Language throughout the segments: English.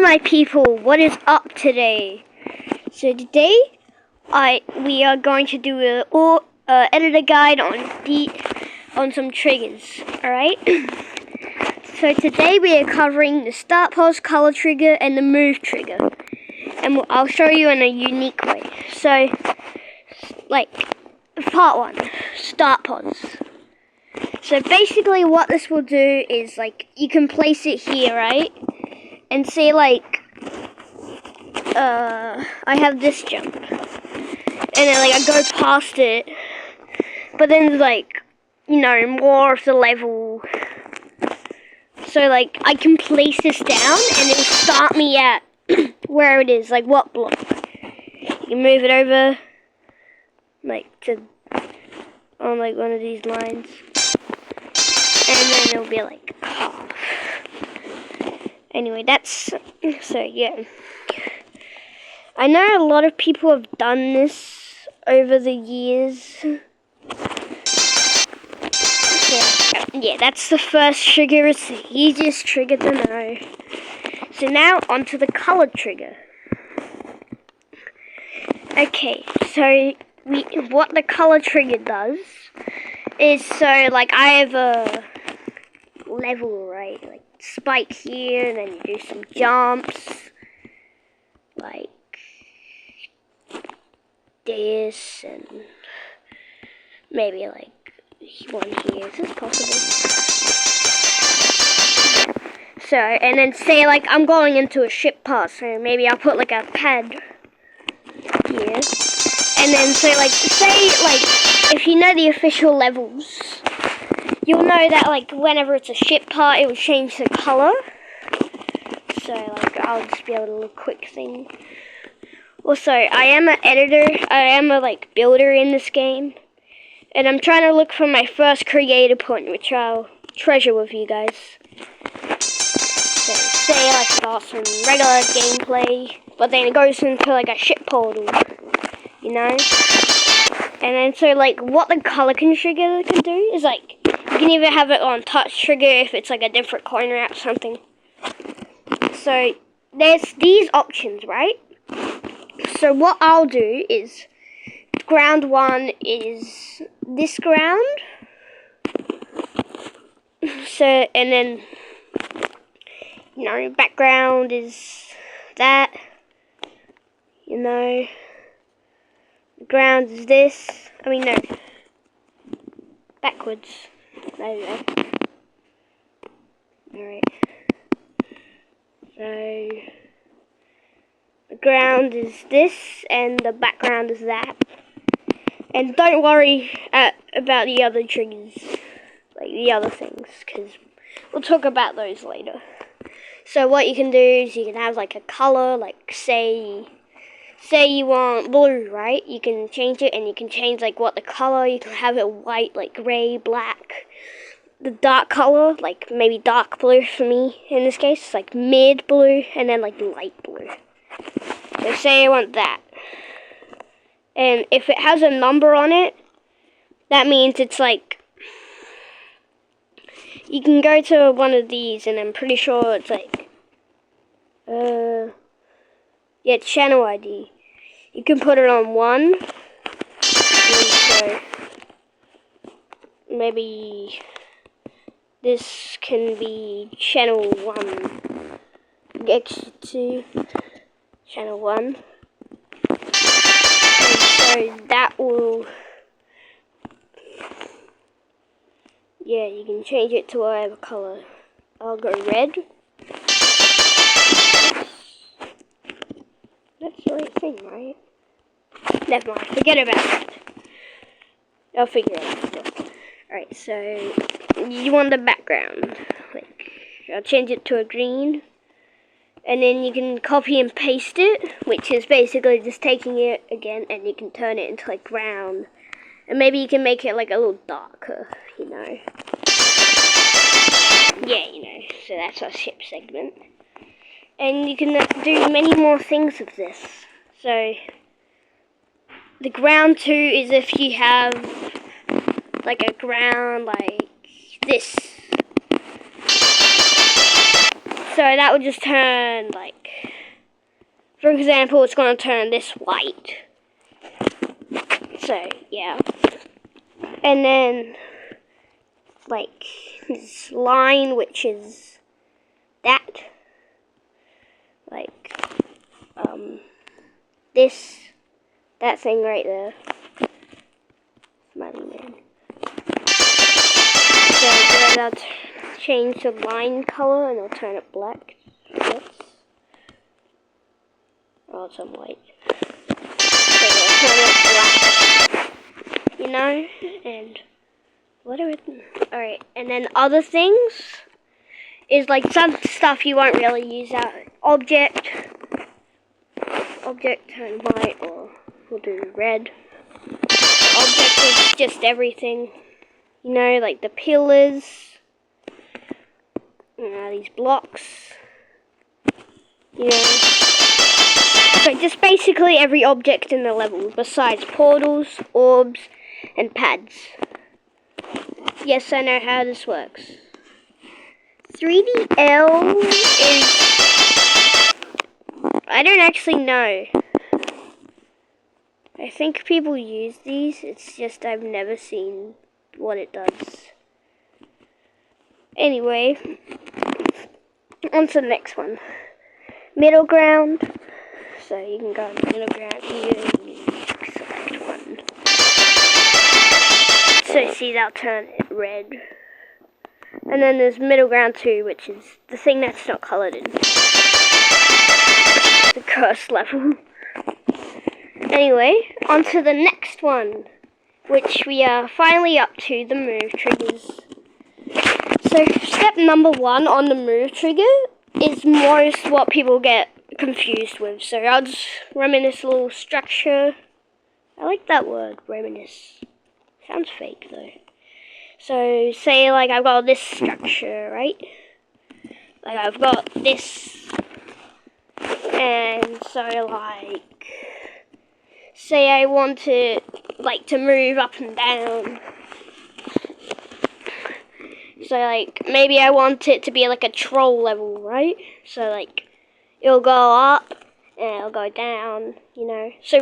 my people, what is up today? So today, we are going to do a editor guide on some triggers. All right. So today we are covering the start pause color trigger and the move trigger, and I'll show you in a unique way. So, like, part one, start pause. So basically, what this will do is like you can place it here, right? And say like, I have this jump, and then like I go past it, but then like, more of the level. So like I can place this down, and it'll start me at where it is, like what block. You can move it over, like on like one of these lines, and then it'll be like half. Anyway, so yeah. I know a lot of people have done this over the years. Yeah, that's the first trigger. It's the easiest trigger to know. So now onto the color trigger. Okay, so what the color trigger does is, so like I have a level, right? Like spike here, and then you do some jumps, like this, and maybe like one here. Is this possible? So, and then say like I'm going into a ship pass, so maybe I'll put like a pad here, and then say if you know the official levels, you'll know that like whenever it's a ship part, it will change the color. So like I'll just be able to do a quick thing. Also, I am an editor. I am a like builder in this game, and I'm trying to look for my first creator point, which I'll treasure with you guys. So say like start some regular gameplay, but then it goes into like a ship portal, And then so like what the color trigger can do is like you can either have it on touch trigger if it's like a different coin route or something. So there's these options, right? So what I'll do is ground one is this ground. So, and then, background is that, ground is this. No, backwards. There you go. Alright. So, the ground is this, and the background is that. And don't worry about the other triggers, like the other things, because we'll talk about those later. So what you can do is you can have like a color, like say you want blue, right? You can change it, and you can change like what the color. You can have it white, like gray, black. The dark color, like maybe dark blue for me in this case, like mid blue, and then like light blue. So say I want that. And if it has a number on it, that means it's like, you can go to one of these, and I'm pretty sure it's like, it's channel ID. You can put it on 1, so maybe this can be channel 1, next to channel 1. So that will, you can change it to whatever color. I'll go red. That's the right thing, right? Never mind, forget about that. I'll figure it out still. Alright, so you want the background. Like, I'll change it to a green. And then you can copy and paste it, which is basically just taking it again, and you can turn it into like brown. And maybe you can make it like a little darker, Yeah, so that's our ship segment. And you can do many more things with this. So, the ground 2 is if you have like a ground like this. So So that would just turn, like, for example, it's going to turn this white. So, yeah. And then, like, this line, which is that. Like, that thing right there. Smiley man. So, then I'll change the line color and I'll turn it black. Oops. Oh, it's on white. So I'll turn it black. You know? And what are it? Alright, and then other things is like some stuff you won't really use out. Object turn white, or we'll do red. Object is just everything. You know, like the pillars. You know, these blocks. You know. So just basically every object in the level, besides portals, orbs, and pads. Yes, I know how this works. 3DL is... I don't actually know. I think people use these, it's just I've never seen what it does. Anyway, on to the next one. Middle ground. So you can go middle ground here, you select one. So see, that'll turn it red. And then there's middle ground 2, which is the thing that's not coloured in. The curse level. Anyway, on to the next one, which we are finally up to, the move triggers. So step number 1 on the move trigger is most what people get confused with. So I'll just reminisce a little structure. I like that word, reminisce. Sounds fake though. So say like I've got this structure, right? Like I've got this, and so like, say I want it like to move up and down. So like maybe I want it to be like a troll level, right? So like it'll go up and it'll go down, you know. So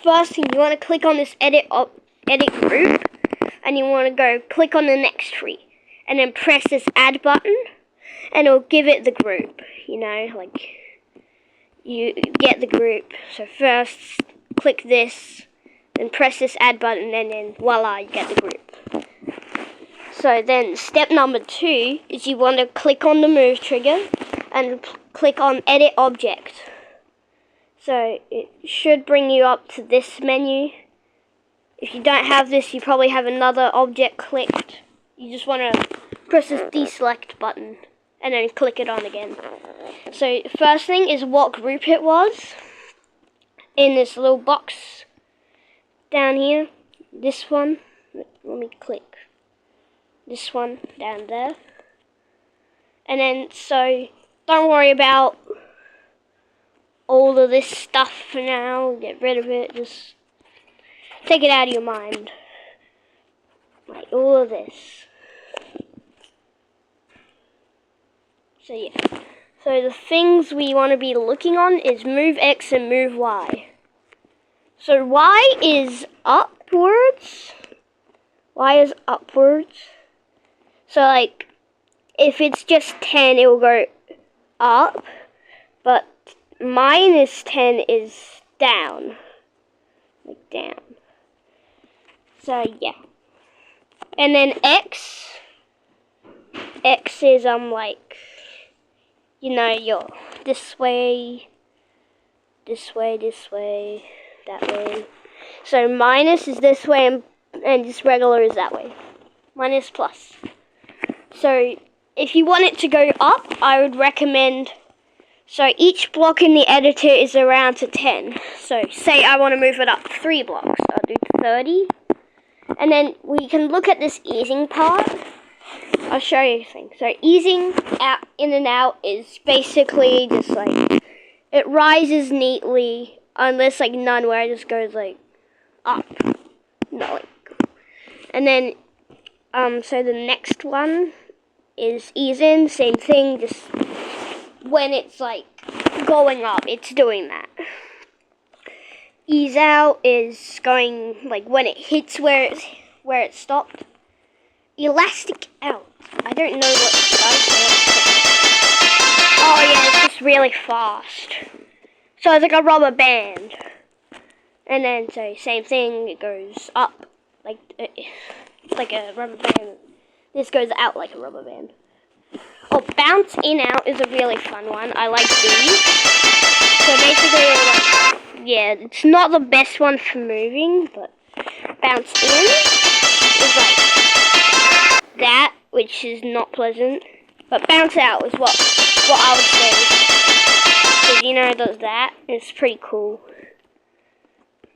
first thing, you want to click on this edit group, and you want to go click on the next tree, and then press this add button, and it'll give it the group, you know, like you get the group. So first click this, then press this add button, and then voila, you get the group. So then step number 2 is you want to click on the move trigger and click on edit object. So it should bring you up to this menu. If you don't have this, you probably have another object clicked. You just want to press this deselect button and then click it on again. So first thing is what group it was in this little box down here. This one. Let me click. This one down there. And then, so don't worry about all of this stuff for now. Get rid of it. Just take it out of your mind. Like all of this. So yeah. So the things we want to be looking on is move X and move Y. So Y is upwards. Y is upwards. So like, if it's just 10, it will go up. But minus 10 is down. Like down. So yeah. And then X is like, you know, you're this way, this way, this way, that way. So minus is this way and just regular is that way. Minus plus. So if you want it to go up, I would recommend, so each block in the editor is around to 10. So say I want to move it up 3 blocks. I'll do 30. And then we can look at this easing part. I'll show you things. So easing out, in and out is basically just like, it rises neatly, unless like none, where it just goes like up. Not like, and then so the next one is ease in, same thing, just when it's like going up, it's doing that. Ease out is going like when it hits where it stopped. Elastic out. I don't know what it does. Oh yeah, it's just really fast. So it's like a rubber band. And then so same thing, it goes up like a rubber band. This goes out like a rubber band. Oh, bounce in out is a really fun one. I like these. So basically, like, yeah, it's not the best one for moving, but bounce in is like that, which is not pleasant. But bounce out is what I would say. Because you know it does that. It's pretty cool.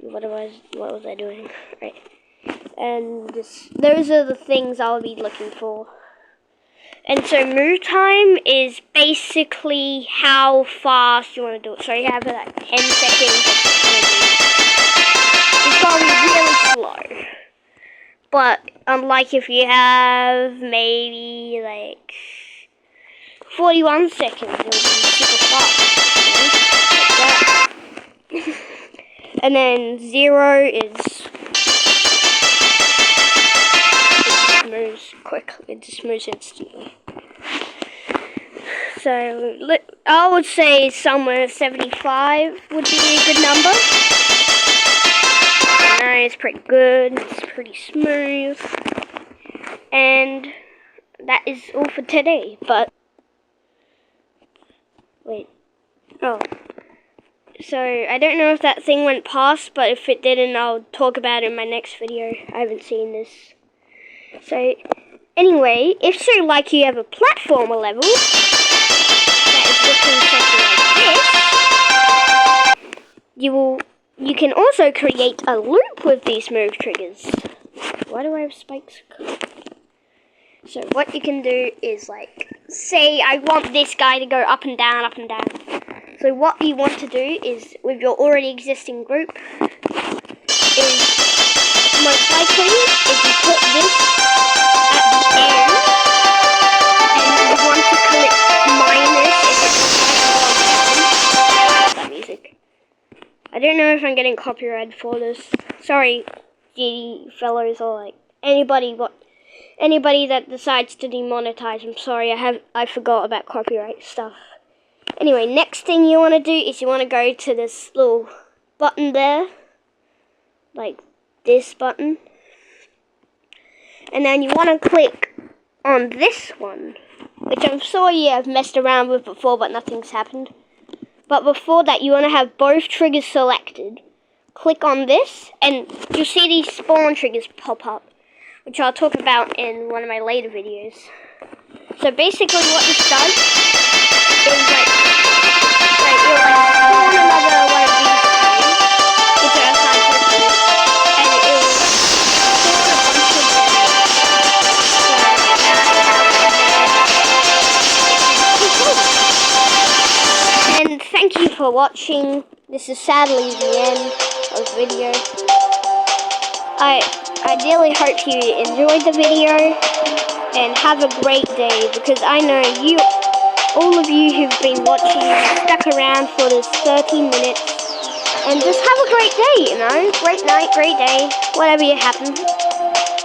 What was I doing? Right. And those are the things I'll be looking for. And so move time is basically how fast you want to do it. So you have like 10 seconds. It's probably really slow. But unlike if you have maybe like 41 seconds, it'll be super fast. Like that. And then 0 is moves quickly. It just moves instantly. So I would say somewhere 75 would be a good number. No, it's pretty good. It's pretty smooth. And that is all for today. But wait. Oh. So I don't know if that thing went past, but if it didn't, I'll talk about it in my next video. I haven't seen this. So, anyway, if so like you have a platformer level that is looking something like this, you can also create a loop with these move triggers. Why do I have spikes? So what you can do is like, say I want this guy to go up and down, up and down. So what you want to do is, with your already existing group, is most likely if you put this at the end, and you want to click minus if it's that music. I don't know if I'm getting copyrighted for this. Sorry, GD fellows, or like anybody that decides to demonetize. I'm sorry, I forgot about copyright stuff. Anyway, next thing you want to do is you want to go to this little button there, like this button, and then you want to click on this one, which I'm sure you have messed around with before but nothing's happened. But before that, you want to have both triggers selected. Click on this and you'll see these spawn triggers pop up, which I'll talk about in one of my later videos. So basically what this does is like you'll spawn another one of these things, which are assigned to you, and it will spawn a bunch of them. And thank you for watching. This is sadly the end of the video. I really hope you enjoyed the video and have a great day, because I know all of you who've been watching have stuck around for this 13 minutes, and just have a great day, you know, great night, great day, whatever you happen.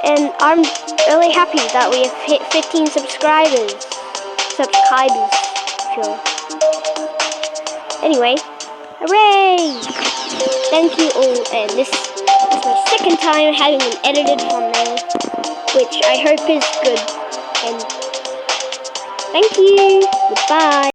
And I'm really happy that we have hit 15 subscribers, Anyway, hooray! Thank you all, and this is my second time having an edited thumbnail, which I hope is good, and thank you, goodbye.